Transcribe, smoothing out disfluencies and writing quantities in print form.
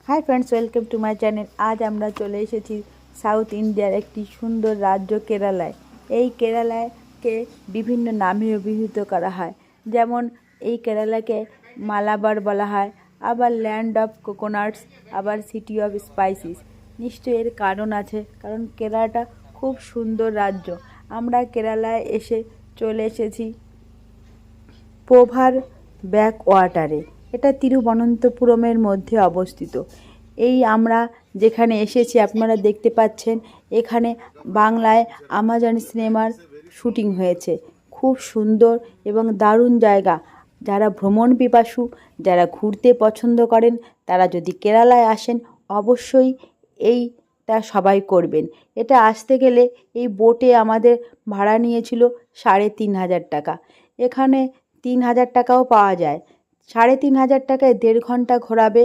Hi friends, welcome to my channel. আজ আমরা চলে এসেছি সাউথ ইন্ডিয়ার একটি সুন্দর রাজ্য কেরালায়। এই কেরালাকে বিভিন্ন নামে অভিহিত করা হয়, যেমন এই কেরালাকে মালাবার বলা হয়, আবার ল্যান্ড অফ কোকোনাটস, আবার সিটি অফ স্পাইসিস। নিশ্চয়ই এর কারণ আছে, কারণ কেরালাটা খুব সুন্দর রাজ্য। আমরা কেরালায় চলে এসেছি পোভার ব্যাক ওয়াটারে। এটা তিরুবনন্তপুরমের মধ্যে অবস্থিত। এই আমরা যেখানে এসেছি আপনারা দেখতে পাচ্ছেন, এখানে বাংলায় আমাজন সিনেমার শুটিং হয়েছে। খুব সুন্দর এবং দারুণ জায়গা। যারা ভ্রমণ পিপাসু, যারা ঘুরতে পছন্দ করেন, তারা যদি কেরালায় আসেন অবশ্যই এইটা সবাই করবেন। এটা আসতে গেলে এই বোটে আমাদের ভাড়া নিয়েছিল 3,500 টাকা। এখানে 3,000 টাকাও পাওয়া যায়। 3,500 টাকায় 1.5 ঘন্টা ঘোরাবে।